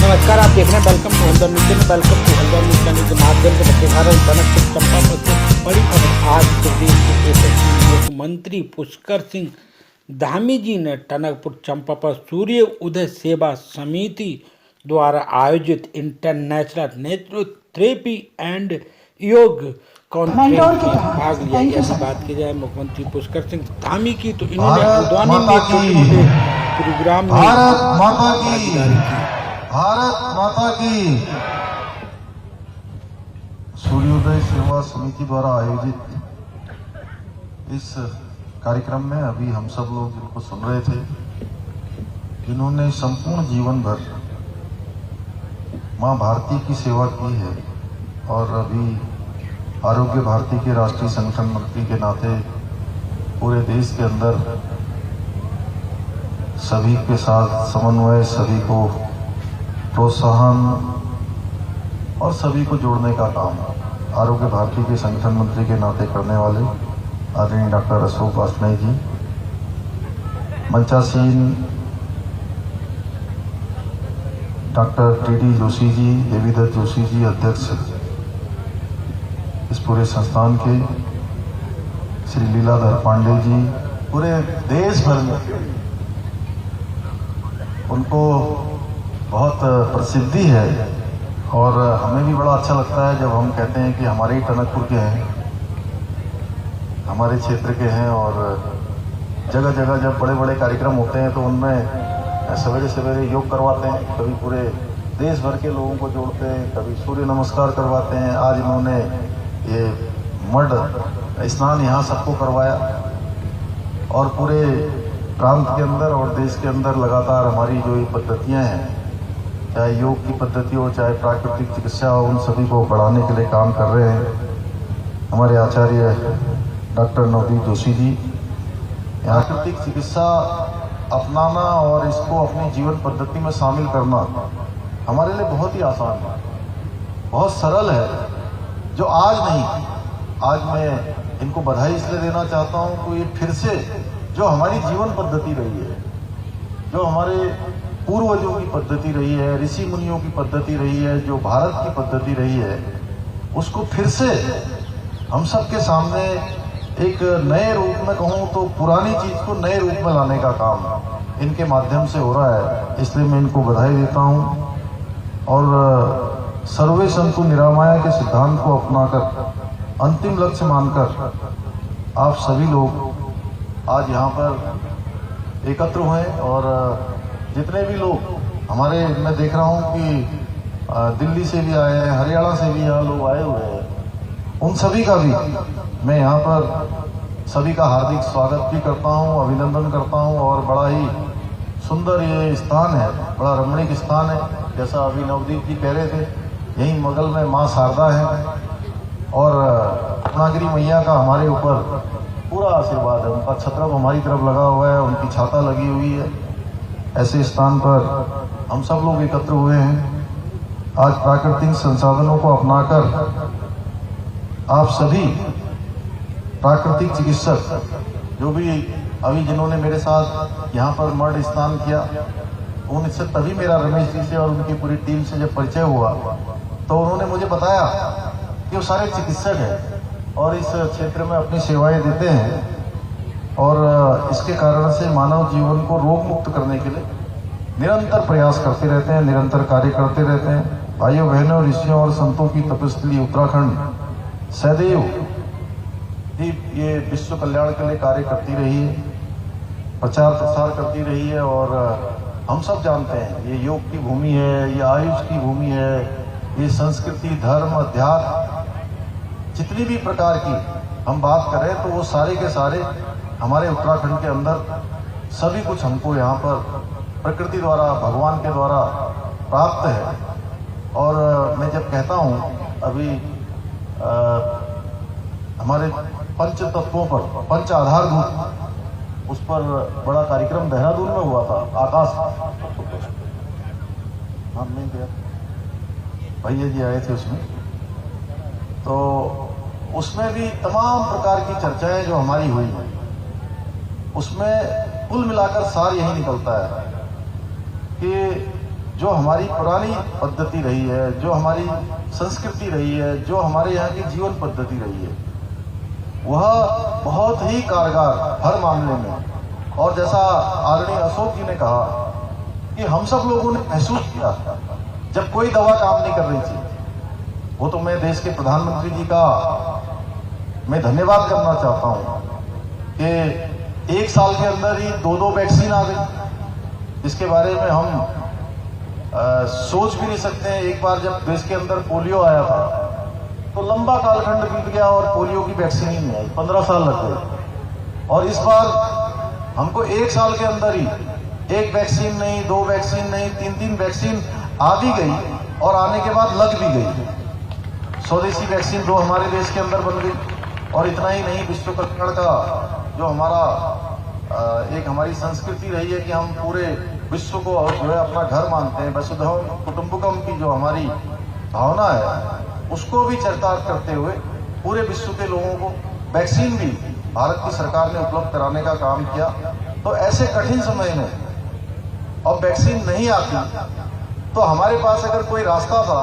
नमस्कार, आप देख रहे हैं welcome to Haldwani news channel. Welcome to Haldwani news channel के माध्यम से बच्चेखारा टनकपुर चंपावत से बड़ी खबर। आज प्रदेश के यशस्वी मुख्यमंत्री पुष्कर सिंह धामी जी ने टनकपुर चंपावत सूर्य उदय सेवा समिति द्वारा आयोजित इंटरनेशनल नेचुरोपैथी एंड योग कॉन्फ्रेंस में भाग लिया। ऐसी बात की जाए मुख्यमंत्री पुष्कर सिंह धामी की, तो इन्होंने हल्द्वानी में प्रोग्राम में भागीदारी की। भारत माता की। सूर्योदय सेवा समिति द्वारा आयोजित इस कार्यक्रम में अभी हम सब लोग जिनको सुन रहे थे, जिन्होंने संपूर्ण जीवन भर मां भारती की सेवा की है और अभी आरोग्य भारती के राष्ट्रीय संगठन मंत्री के नाते पूरे देश के अंदर सभी के साथ समन्वय, सभी को प्रोत्साहन और सभी को जोड़ने का काम आरोग्य भारती के संगठन मंत्री के नाते करने वाले आदरणीय doctor Ashok Vajpayee ji, मंचासीन doctor TD. Joshi ji, Devidatt Joshi ji अध्यक्ष इस पूरे संस्थान के, श्री लीलाधर पांडे जी, पूरे देश भर में उनको बहुत प्रसिद्धि है और हमें भी बड़ा अच्छा लगता है जब हम कहते हैं कि हमारे ही टनकपुर के हैं, हमारे क्षेत्र के हैं। और जगह जगह जब बड़े बड़े कार्यक्रम होते हैं तो उनमें सवेरे सवेरे योग करवाते हैं, कभी पूरे देश भर के लोगों को जोड़ते हैं, कभी सूर्य नमस्कार करवाते हैं। आज इन्होंने ये मड स्नान यहाँ सबको करवाया और पूरे प्रांत के अंदर और देश के अंदर लगातार हमारी जो ये पद्धतियाँ हैं, चाहे योग की पद्धति हो, चाहे प्राकृतिक चिकित्सा हो, उन सभी को बढ़ाने के लिए काम कर रहे हैं हमारे आचार्य डॉक्टर नवदीप जोशी जी। प्राकृतिक चिकित्सा अपनाना और इसको अपनी जीवन पद्धति में शामिल करना हमारे लिए बहुत ही आसान है, बहुत सरल है, जो आज नहीं। आज मैं इनको बधाई इसलिए देना चाहता हूँ कि ये फिर से जो हमारी जीवन पद्धति रही है, जो हमारे पूर्वजों की पद्धति रही है, ऋषि मुनियों की पद्धति रही है, जो भारत की पद्धति रही है, उसको फिर से हम सबके सामने एक नए रूप में, कहूँ तो पुरानी चीज को नए रूप में लाने का काम इनके माध्यम से हो रहा है। इसलिए मैं इनको बधाई देता हूँ और सर्वे संतु निरामया के सिद्धांत को अपनाकर अंतिम लक्ष्य मानकर आप सभी लोग आज यहाँ पर एकत्र हुए। और जितने भी लोग हमारे, मैं देख रहा हूँ कि दिल्ली से भी आए हैं, हरियाणा से भी यहाँ लोग आए हुए हैं, उन सभी का भी मैं यहाँ पर सभी का हार्दिक स्वागत भी करता हूँ, अभिनंदन करता हूँ। और बड़ा ही सुंदर ये स्थान है, बड़ा रमणीक स्थान है। जैसा अभी नवदीप जी कह रहे थे, यहीं बगल में माँ शारदा है और पूर्णागिरी मैया का हमारे ऊपर पूरा आशीर्वाद है, उनका छत्रप हमारी तरफ लगा हुआ है, उनकी छाता लगी हुई है। ऐसे स्थान पर हम सब लोग एकत्र हुए हैं। आज प्राकृतिक संसाधनों को अपनाकर आप सभी प्राकृतिक चिकित्सक, जो भी अभी जिन्होंने मेरे साथ यहाँ पर मड स्नान किया, उनसे तभी मेरा रमेश जी से और उनकी पूरी टीम से जब परिचय हुआ तो उन्होंने मुझे बताया कि वो सारे चिकित्सक हैं और इस क्षेत्र में अपनी सेवाएं देते हैं और इसके कारण से मानव जीवन को रोग मुक्त करने के लिए निरंतर प्रयास करते रहते हैं, निरंतर कार्य करते रहते हैं। भाइयों बहनों, ऋषियों और संतों की तपस्थली उत्तराखंड सदैव ही ये विश्व कल्याण के लिए कार्य करती रही है, प्रचार प्रसार करती रही है। और हम सब जानते हैं ये योग की भूमि है, ये आयुष की भूमि है, ये संस्कृति, धर्म, अध्यात्म, जितनी भी प्रकार की हम बात करें तो वो सारे के सारे हमारे उत्तराखंड के अंदर सभी कुछ हमको यहाँ पर प्रकृति द्वारा, भगवान के द्वारा प्राप्त है। और मैं जब कहता हूँ अभी हमारे पंच तत्वों पर, पंच आधारभूत, उस पर बड़ा कार्यक्रम देहरादून में हुआ था, आकाश हम नहीं गया, भैया जी आए थे उसमें, तो उसमें भी तमाम प्रकार की चर्चाएं जो हमारी हुई हैं, उसमें कुल मिलाकर सार यही निकलता है कि जो हमारी पुरानी पद्धति रही है, जो हमारी संस्कृति रही है, जो हमारे यहाँ की जीवन पद्धति रही है, वह बहुत ही कारगर हर मामले में। और जैसा आदरणीय अशोक जी ने कहा कि हम सब लोगों ने महसूस किया जब कोई दवा काम नहीं कर रही थी, वो तो मैं देश के प्रधानमंत्री जी का मैं धन्यवाद करना चाहता हूँ कि 1 साल के अंदर ही 2 वैक्सीन आ गई। इसके बारे में हम सोच भी नहीं सकते हैं। एक बार जब देश के अंदर पोलियो आया था तो लंबा कालखंड बीत गया और पोलियो की वैक्सीन ही नहीं आई, 15 साल लग गए। और इस बार हमको 1 साल के अंदर ही 1 वैक्सीन नहीं, 2 वैक्सीन नहीं, 3 वैक्सीन आ भी गई और आने के बाद लग भी गई। स्वदेशी वैक्सीन 2 हमारे देश के अंदर बन गई। और इतना ही नहीं, विश्व कल्याण का जो हमारा एक हमारी संस्कृति रही है कि हम पूरे विश्व को जो है अपना घर मानते हैं, वसुधैव कुटुंबकम की जो हमारी भावना है उसको भी चरितार्थ करते हुए पूरे विश्व के लोगों को वैक्सीन भी भारत की सरकार ने उपलब्ध कराने का काम किया। तो ऐसे कठिन समय में अब वैक्सीन नहीं आती तो हमारे पास अगर कोई रास्ता था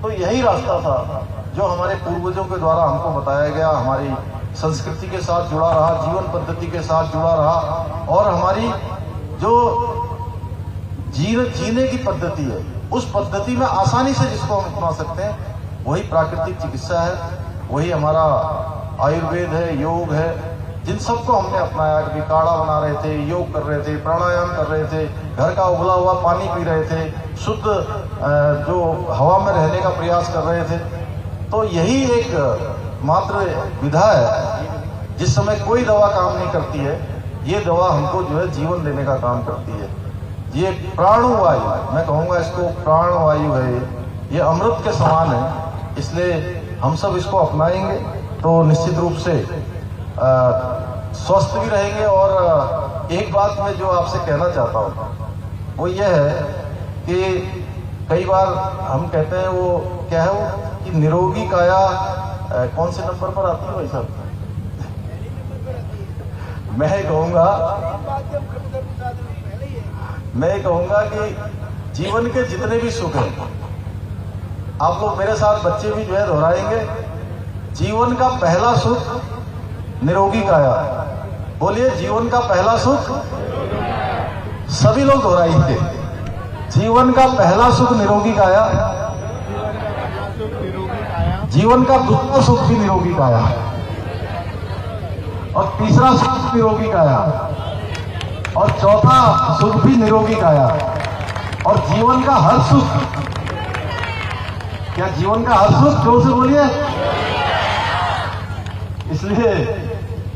तो यही रास्ता था जो हमारे पूर्वजों के द्वारा हमको बताया गया, हमारी संस्कृति के साथ जुड़ा रहा, जीवन पद्धति के साथ जुड़ा रहा। और हमारी जो जीने की पद्धति है उस पद्धति में आसानी से जिसको हम अपना सकते हैं वही प्राकृतिक चिकित्सा है, वही हमारा आयुर्वेद है, योग है, जिन सबको हमने अपनाया। कभी काढ़ा बना रहे थे, योग कर रहे थे, प्राणायाम कर रहे थे, घर का उबला हुआ पानी पी रहे थे, शुद्ध जो हवा में रहने का प्रयास कर रहे थे। तो यही एक मात्र विधा है। जिस समय कोई दवा काम नहीं करती है, ये दवा हमको जो है जीवन देने का काम करती है। ये प्राणवायु, मैं कहूँगा इसको प्राणवायु है, ये अमृत के समान है। इसलिए हम सब इसको अपनाएंगे तो निश्चित रूप से स्वस्थ भी रहेंगे। और एक बात मैं जो आपसे कहना चाहता हूँ वो ये है कि कई बार हम कहते हैं वो क्या है वो कि निरोगी काया कौन से नंबर पर आती है भाई साहब? मैं कहूँगा कि जीवन के जितने भी सुख हैं, आप लोग मेरे साथ बच्चे भी जो है दोहराएंगे, जीवन का पहला सुख निरोगी काया। बोलिए, जीवन का पहला सुख, सभी लोग दोहराएंगे, जीवन का पहला सुख निरोगी काया, जीवन का दूसरा सुख भी निरोगी काया, और तीसरा सुख निरोगी काया, और चौथा सुख भी निरोगी काया, और जीवन का हर सुख, क्या जीवन का हर सुख, जोर से बोलिए। इसलिए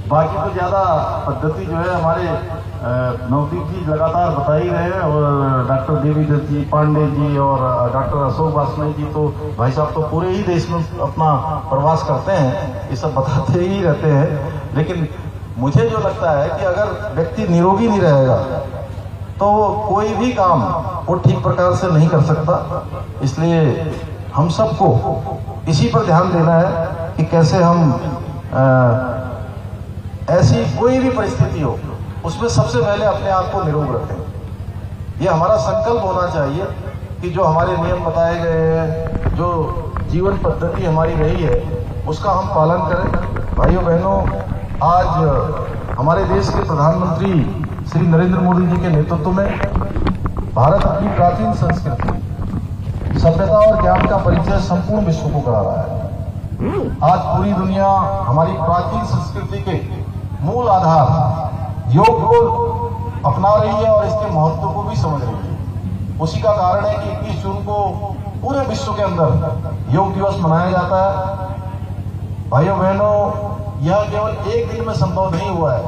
बाकी तो ज्यादा पद्धति जो है हमारे नवदीप जी लगातार बता ही रहे हैं, और डॉक्टर देवीदत्त जी, पांडे जी और डॉक्टर अशोक वासनिक जी तो भाई साहब तो पूरे ही देश में अपना प्रवास करते हैं, ये सब बताते ही रहते हैं। लेकिन मुझे जो लगता है कि अगर व्यक्ति निरोगी नहीं रहेगा तो कोई भी काम वो ठीक प्रकार से नहीं कर सकता। इसलिए हम सबको इसी पर ध्यान देना है कि कैसे हम ऐसी कोई भी परिस्थिति हो उसमें सबसे पहले अपने आप को निरोग रखें। ये हमारा संकल्प होना चाहिए कि जो हमारे नियम बताए गए हैं, जो जीवन पद्धति हमारी रही है, उसका हम पालन करें। भाइयों बहनों, आज हमारे देश के प्रधानमंत्री श्री नरेंद्र मोदी जी के नेतृत्व में भारत की प्राचीन संस्कृति, सभ्यता और ज्ञान का परिचय संपूर्ण विश्व को करा रहा है। आज पूरी दुनिया हमारी प्राचीन संस्कृति के मूल आधार योग को अपना रही है और इसके महत्व को भी समझ रही है। उसी का कारण है कि 21 जून को पूरे विश्व के अंदर योग दिवस मनाया जाता है। भाइयों बहनों, यह केवल एक दिन में संभव नहीं हुआ है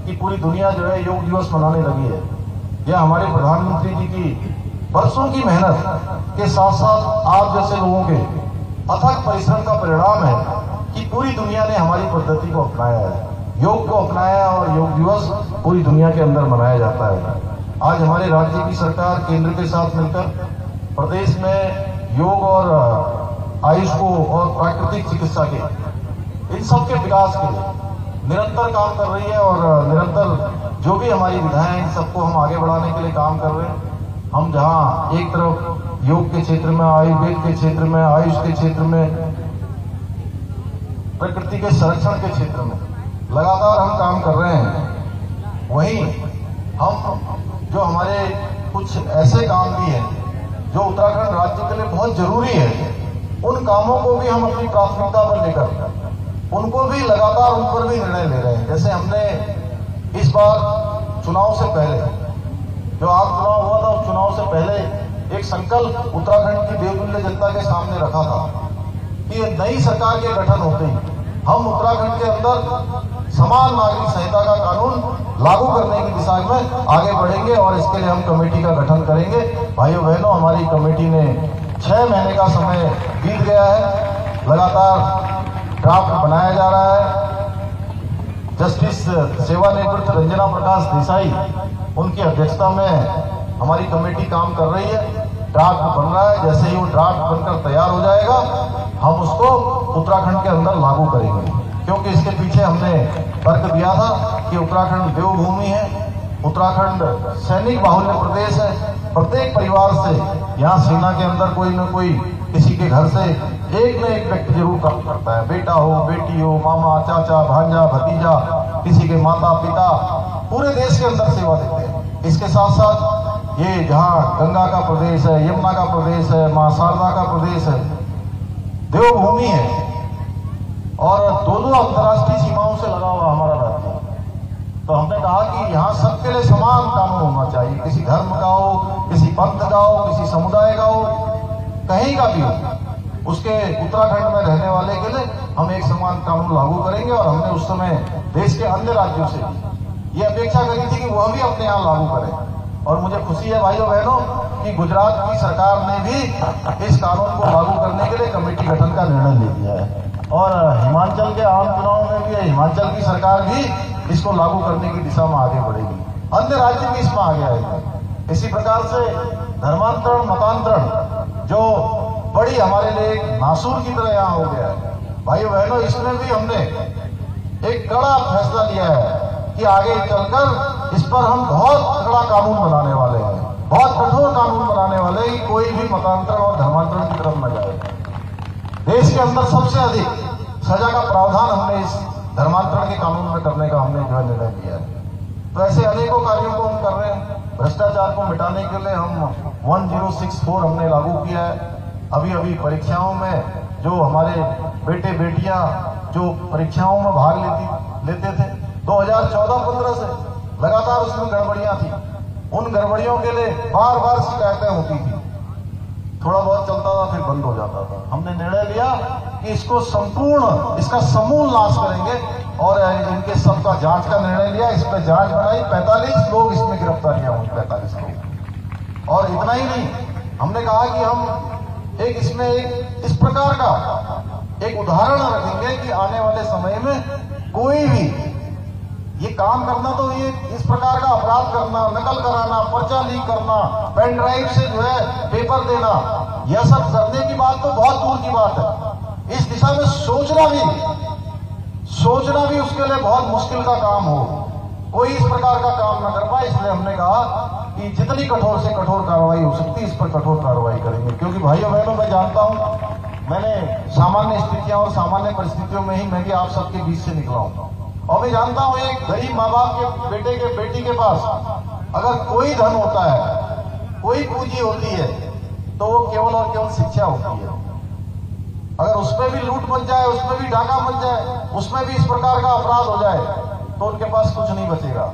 कि पूरी दुनिया जो है योग दिवस मनाने लगी है। यह हमारे प्रधानमंत्री जी की वर्षों की मेहनत के साथ साथ आप जैसे लोगों के अथक परिश्रम का परिणाम है कि पूरी दुनिया ने हमारी पद्धति को अपनाया है, योग को अपनाया है, और योग दिवस पूरी दुनिया के अंदर मनाया जाता है। आज हमारे राज्य की सरकार केंद्र के साथ मिलकर प्रदेश में योग और आयुष को और प्राकृतिक चिकित्सा के इन सब के विकास के लिए निरंतर काम कर रही है, और निरंतर जो भी हमारी विधाएं हैं इन सबको हम आगे बढ़ाने के लिए काम कर रहे हैं। हम जहाँ एक तरफ योग के क्षेत्र में, आयुर्वेद के क्षेत्र में, आयुष के क्षेत्र में, प्रकृति के संरक्षण के क्षेत्र में लगातार हम काम कर रहे हैं, वहीं हम जो हमारे कुछ ऐसे काम भी हैं जो उत्तराखंड राज्य के लिए बहुत जरूरी है, उन कामों को भी हम अपनी प्राथमिकता पर लेकर उनको भी लगातार उन पर भी निर्णय ले रहे हैं। जैसे हमने इस बार चुनाव से पहले, जो आज चुनाव हुआ था, उस चुनाव से पहले एक संकल्प उत्तराखंड की देवतुल्य जनता के सामने रखा था कि नई सरकार के गठन होते ही हम उत्तराखंड के अंदर समान नागरिक संहिता का कानून लागू करने की दिशा में आगे बढ़ेंगे और इसके लिए हम कमेटी का गठन करेंगे। भाइयों बहनों, हमारी कमेटी ने 6 महीने का समय बीत गया है, लगातार ड्राफ्ट बनाया जा रहा है। जस्टिस सेवानिवृत्त रंजना प्रकाश देसाई, उनकी अध्यक्षता में हमारी कमेटी काम कर रही है। ड्राफ्ट बन रहा है, जैसे ही वो ड्राफ्ट बनकर तैयार हो जाएगा हम उसको उत्तराखंड के अंदर लागू करेंगे, क्योंकि इसके पीछे हमने तर्क दिया था कि उत्तराखंड देवभूमि है, उत्तराखंड सैनिक बाहुल्य प्रदेश है। प्रत्येक परिवार से यहाँ सेना के अंदर कोई न कोई किसी के घर से एक न एक व्यक्ति जरूर काम करता है, बेटा हो, बेटी हो, मामा, चाचा, भांजा, भतीजा, किसी के माता पिता, पूरे देश के अंदर सेवा देते हैं। इसके साथ साथ ये जहाँ गंगा का प्रदेश है, यमुना का प्रदेश है, मां शारदा का प्रदेश है, देवभूमि है और दोनों अंतर्राष्ट्रीय सीमाओं से लगा हुआ हमारा राज्य। तो हमने कहा कि यहाँ सबके लिए समान कानून होना चाहिए, किसी धर्म का हो, किसी पंथ का हो, किसी समुदाय का हो, कहीं का भी हो, उसके उत्तराखंड में रहने वाले के लिए हम एक समान कानून लागू करेंगे। और हमने उस समय देश के अन्य राज्यों से ये अपेक्षा करी थी कि वह भी अपने यहाँ लागू करें। और मुझे खुशी है भाइयों बहनों कि गुजरात की सरकार ने भी इस कानून को लागू करने के लिए कमेटी गठन का निर्णय ले लिया है और हिमाचल के आम चुनाव में भी हिमाचल की सरकार भी इसको लागू करने की दिशा में आगे बढ़ेगी, अन्य राज्य भी इसमें आगे आएंगे। इसी प्रकार से धर्मांतरण, मतांतरण जो बड़ी हमारे लिए एक नासूर की तरह यहाँ हो गया है, भाइयों बहनों, इसमें भी हमने एक कड़ा फैसला लिया है कि आगे चलकर इस पर हम बहुत कड़ा कानून बनाने वाले हैं, बहुत कठोर कानून बनाने वाले हैं कि कोई भी मतांतरण और धर्मांतरण की तरफ न जाए। देश के अंदर सबसे अधिक सजा का प्रावधान हमने इस धर्मांतरण के कानून में करने का हमने जो है निर्णय लिया है। तो ऐसे अनेकों कार्यों को हम कर रहे हैं। भ्रष्टाचार को मिटाने के लिए हम 1064 हमने लागू किया है। अभी परीक्षाओं में जो हमारे बेटे बेटियां जो परीक्षाओं में भाग लेते थे 2014-15 से लगातार उसमें गड़बड़ियां थी। उन गड़बड़ियों के लिए बार बार शिकायतें होती थी, थोड़ा बहुत चलता था फिर बंद हो जाता था। हमने निर्णय लिया कि इसको संपूर्ण, इसका समूल नाश करेंगे और इनके सबका जांच का निर्णय लिया। इस पर जांच बनाई, 45 लोग इसमें गिरफ्तारियां हुई, 45 लोग। और इतना ही नहीं, हमने कहा कि हम एक इसमें एक इस प्रकार का एक उदाहरण रखेंगे कि आने वाले समय में कोई भी ये काम करना, तो ये इस प्रकार का अपराध करना, नकल कराना, पर्चा लीक करना, पेन ड्राइव से जो है पेपर देना, यह सब करने की बात तो बहुत दूर की बात है। इस दिशा में सोचना भी उसके लिए बहुत मुश्किल का काम हो, कोई इस प्रकार का काम ना कर पाए। इसलिए हमने कहा कि जितनी कठोर से कठोर कार्रवाई हो सकती है इस पर कठोर कार्रवाई करेंगे। क्योंकि भाइयों बहनों, मैं जानता हूं, मैंने सामान्य स्थितियां और सामान्य परिस्थितियों में ही मैं भी आप सबके बीच से निकला हूं और मैं जानता हूं एक गरीब माँ बाप के बेटे के बेटी के पास अगर कोई धन होता है, कोई पूंजी होती है, तो वो केवल और केवल शिक्षा होती है। अगर उसमें भी लूट मच जाए, उसमें भी डाका मच जाए, उसमें भी इस प्रकार का अपराध हो जाए तो उनके पास कुछ नहीं बचेगा।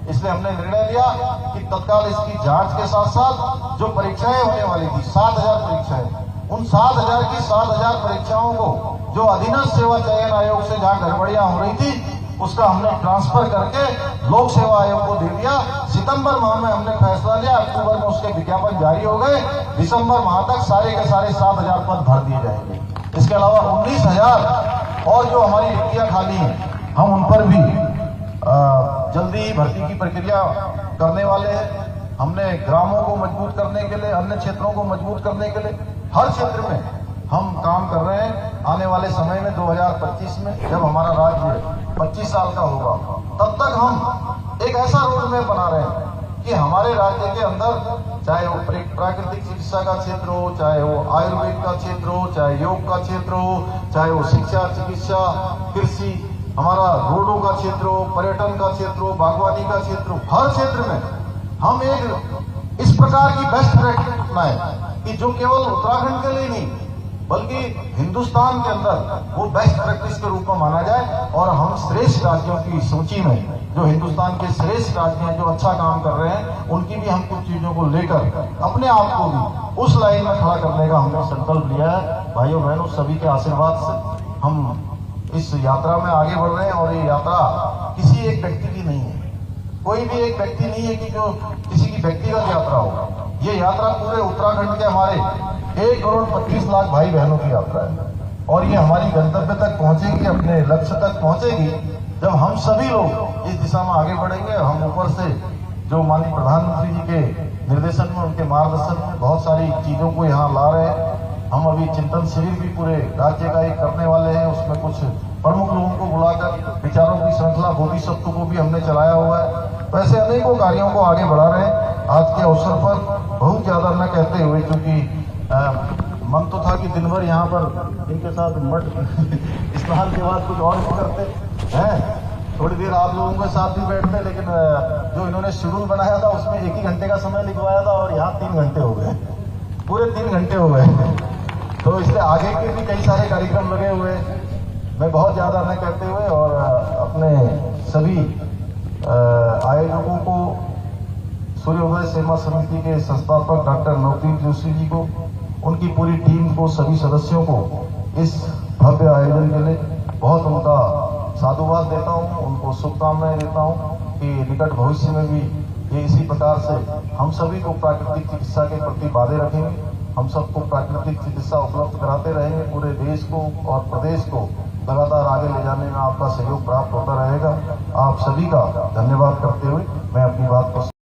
इसलिए हमने निर्णय लिया कि तत्काल इसकी जांच के साथ साथ जो परीक्षाएं होने वाली थी, 7000 परीक्षाएं, उन 7000 की 7000 परीक्षाओं को जो अधीनस्थ सेवा चयन आयोग से जहां गड़बड़ियां हो रही थी उसका हमने ट्रांसफर करके लोक सेवा आयोग को दे दिया। सितंबर माह में हमने फैसला लिया, अक्टूबर में उसके विज्ञापन जारी हो गए, दिसंबर माह तक सारे के सारे 7000 पद भर दिए जाएंगे। इसके अलावा 19,000 और जो हमारी रिक्तियां खाली हैं हम उन पर भी जल्दी ही भर्ती की प्रक्रिया करने वाले हैं। हमने ग्रामों को मजबूत करने के लिए, अन्य क्षेत्रों को मजबूत करने के लिए हर क्षेत्र में हम काम कर रहे हैं। आने वाले समय में 2025 में जब हमारा राज्य 25 साल का होगा तब तक हम एक ऐसा रोड मैप बना रहे हैं कि हमारे राज्य के अंदर चाहे वो प्राकृतिक चिकित्सा का क्षेत्र हो, चाहे वो आयुर्वेद का क्षेत्र हो, चाहे योग का क्षेत्र हो, चाहे वो शिक्षा, चिकित्सा, कृषि, हमारा रोडों का क्षेत्र हो, पर्यटन का क्षेत्र हो, बागवानी का क्षेत्र हो, हर क्षेत्र में हम एक इस प्रकार की बेस्ट प्रैक्टिस अपनाएं कि जो केवल उत्तराखंड के लिए नहीं बल्कि हिंदुस्तान के अंदर वो बेस्ट प्रैक्टिस के रूप में माना जाए और हम श्रेष्ठ राज्यों की सूची में जो हिंदुस्तान के श्रेष्ठ राज्य हैं, जो अच्छा काम कर रहे हैं, उनकी भी हम कुछ चीजों को लेकर अपने आप को भी उस लाइन में खड़ा करने का हमने संकल्प लिया है। भाइयों बहनों, सभी के आशीर्वाद से हम इस यात्रा में आगे बढ़ रहे हैं और ये यात्रा किसी एक व्यक्ति की नहीं है, कोई भी एक व्यक्ति नहीं है कि जो किसी की व्यक्तिगत यात्रा हो। ये यात्रा पूरे उत्तराखंड के हमारे 1,25,00,000 भाई बहनों की यात्रा है और ये हमारी गंतव्य तक पहुंचेगी, अपने लक्ष्य तक पहुंचेगी जब हम सभी लोग इस दिशा में आगे बढ़ेंगे। हम ऊपर से जो माननीय प्रधानमंत्री जी के निर्देशन में, उनके मार्गदर्शन में बहुत सारी चीजों को यहाँ ला रहे हैं। हम अभी चिंतन शिविर भी पूरे राज्य का एक करने वाले हैं, उसमें कुछ प्रमुख लोगों को बुलाकर विचारों की श्रृंखला बोधिसत्व को भी हमने चलाया हुआ है। तो ऐसे अनेकों कार्यों को आगे बढ़ा रहे हैं। आज के अवसर पर बहुत ज्यादा न कहते हुए, क्योंकि मन तो था कि दिन भर यहाँ पर इनके साथ मठ स्नान के बाद कुछ और भी करते हैं, थोड़ी देर आप लोगों के साथ भी बैठते, लेकिन जो इन्होंने शेड्यूल बनाया था उसमें 1 ही घंटे का समय लिखवाया था और यहाँ 3 घंटे हो गए, पूरे 3 घंटे हो गए। तो इससे आगे के भी कई सारे कार्यक्रम लगे हुए हैं। मैं बहुत ज़्यादा न कहते हुए और अपने सभी आयोजकों को, सूर्योदय सेवा समिति के संस्थापक डॉक्टर नवदीप जोशी जी को, उनकी पूरी टीम को, सभी सदस्यों को इस भव्य आयोजन के लिए बहुत उनका साधुवाद देता हूँ, उनको शुभकामनाएं देता हूँ कि निकट भविष्य में भी ये इसी प्रकार से हम सभी को प्राकृतिक चिकित्सा के प्रति वादे रखेंगे, हम सबको प्राकृतिक चिकित्सा उपलब्ध कराते रहेंगे। पूरे देश को और प्रदेश को लगातार आगे ले जाने में आपका सहयोग प्राप्त होता रहेगा। आप सभी का धन्यवाद करते हुए मैं अपनी बात को